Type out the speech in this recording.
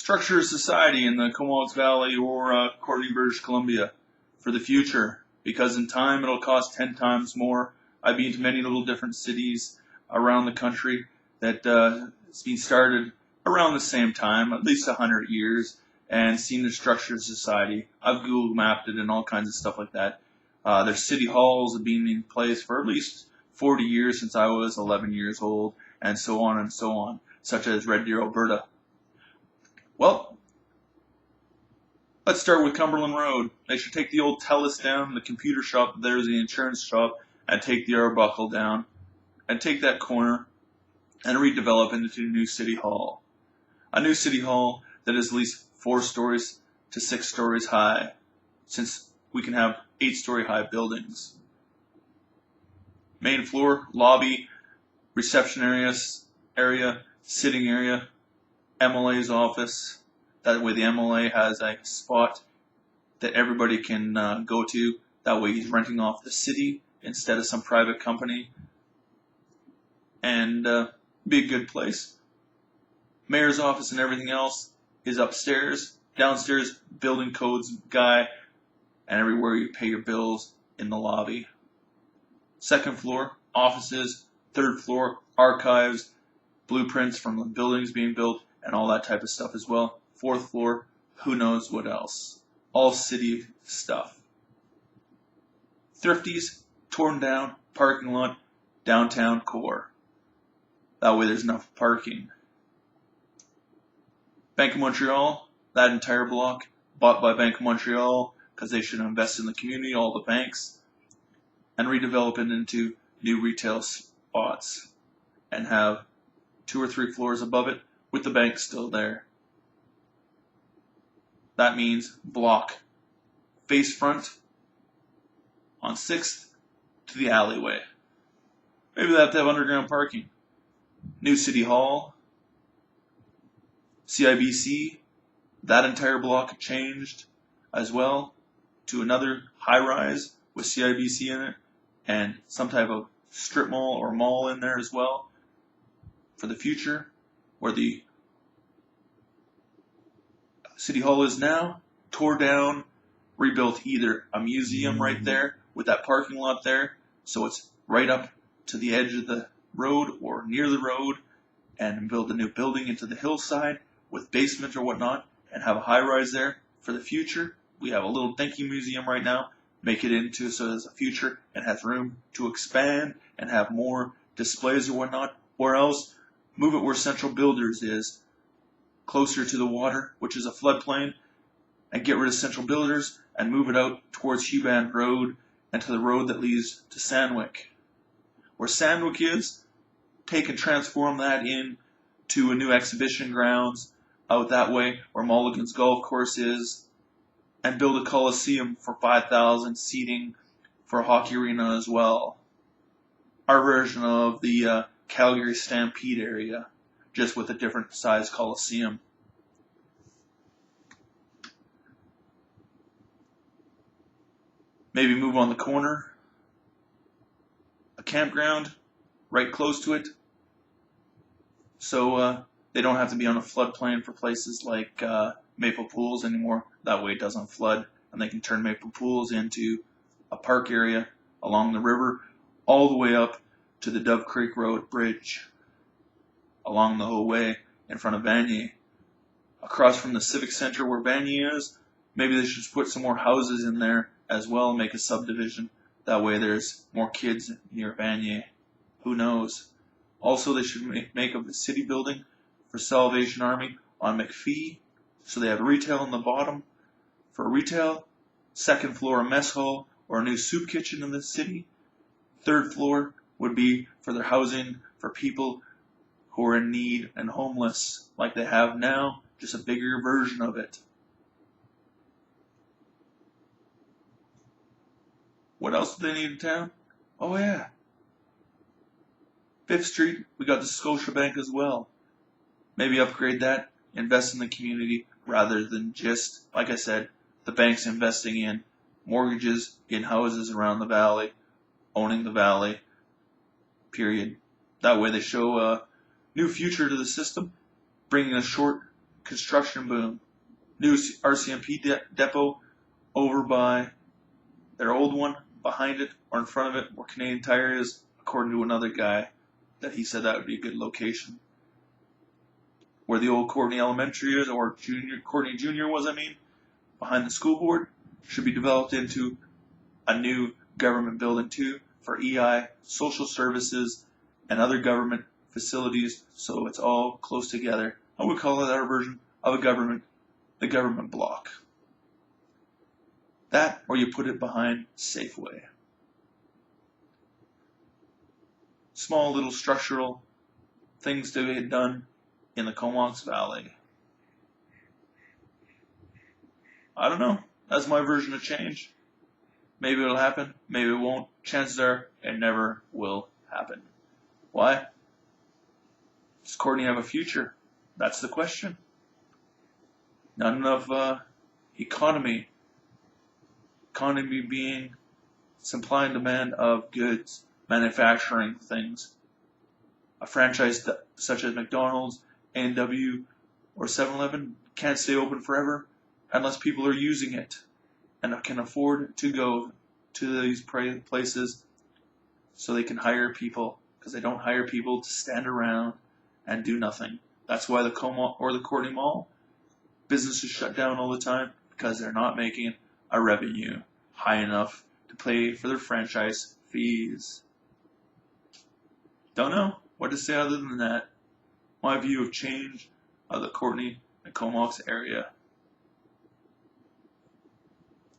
structure of society in the Comox Valley or Courtenay, British Columbia for the future, because in time it'll cost 10 times more. I've been to many little different cities around the country that it's been started around the same time, at least 100 years, and seen the structure of society. I've Google mapped it and all kinds of stuff like that. Their city halls have been in place for at least 40 years since I was 11 years old, and so on, such as Red Deer, Alberta. Well, let's start with Cumberland Road. They should take the old Telus down, the computer shop, there's the insurance shop, and take the Arbuckle down, and take that corner and redevelop it into a new city hall. A new city hall that is at least 4 stories to 6 stories high, since we can have 8-story high buildings. Main floor, lobby, reception area, sitting area, MLA's office. That way the MLA has a spot that everybody can go to. That way he's renting off the city instead of some private company. And be a good place. Mayor's office and everything else is upstairs. Downstairs, building codes guy, and everywhere you pay your bills in the lobby. Second floor, offices. Third floor, archives, blueprints from the buildings being built, and all that type of stuff as well. Fourth floor, who knows what else. All city stuff. Thrifties, torn down, parking lot, downtown core. That way there's enough parking. Bank of Montreal, that entire block, bought by Bank of Montreal because they should invest in the community, all the banks, and redevelop it into new retail spots and have 2 or 3 floors above it with the bank still there. That means block face front on 6th to the alleyway. Maybe they have to have underground parking. New City Hall, CIBC, that entire block changed as well to another high-rise with CIBC in it and some type of strip mall or mall in there as well for the future, where the City Hall is now, tore down, rebuilt either a museum right there with that parking lot there, so it's right up to the edge of the road or near the road, and build a new building into the hillside with basement or whatnot, and have a high-rise there for the future. We have a little dinky museum right now, make it into so there's a future and has room to expand and have more displays or whatnot, or else move it where Central Builders is, closer to the water, which is a floodplain, and get rid of Central Builders and move it out towards Huban Road and to the road that leads to Sandwick. Where Sandwick is, take and transform that into a new exhibition grounds out that way where Mulligan's Golf Course is, and build a Colosseum for 5,000 seating for a hockey arena as well. Our version of the Calgary Stampede area, just with a different size Colosseum. Maybe move on the corner, a campground right close to it, so they don't have to be on a floodplain for places like Maple Pools anymore. That way it doesn't flood, and they can turn Maple Pools into a park area along the river, all the way up to the Dove Creek Road Bridge, along the whole way in front of Vanier. Across from the Civic Center where Vanier is, maybe they should put some more houses in there as well, make a subdivision. That way there's more kids near Vanier. Who knows? Also, they should make of the city building for Salvation Army on McFee, so they have retail on the bottom for retail, second floor a mess hall or a new soup kitchen in the city, third floor would be for their housing for people who are in need and homeless like they have now, just a bigger version of it. What else do they need in town? Oh yeah. 5th Street, we got the Scotiabank as well. Maybe upgrade that, invest in the community rather than just, like I said, the banks investing in mortgages in houses around the valley, owning the valley, period. That way they show a new future to the system, bringing a short construction boom. New RCMP depot over by their old one, behind it or in front of it, where Canadian Tire is, according to another guy, that he said that would be a good location. Where the old Courtenay Elementary is, or Courtenay Junior was, behind the school board, should be developed into a new government building too, for EI, social services, and other government facilities, so it's all close together. I would call it our version of a government, the government block. That, or you put it behind Safeway. Small little structural things to get done in the Comox Valley. I don't know. That's my version of change. Maybe it'll happen, maybe it won't. Chances are it never will happen. Why? Does Courtenay have a future? That's the question. Not enough economy being supply and demand of goods, manufacturing things. A franchise such as McDonald's, A&W, or 7-Eleven can't stay open forever unless people are using it and can afford to go to these places so they can hire people, because they don't hire people to stand around and do nothing. That's why the Como or the Courtenay Mall businesses shut down all the time, because they're not making a revenue high enough to pay for their franchise fees. Don't know what to say other than that. My view of change of the Courtenay and Comox area.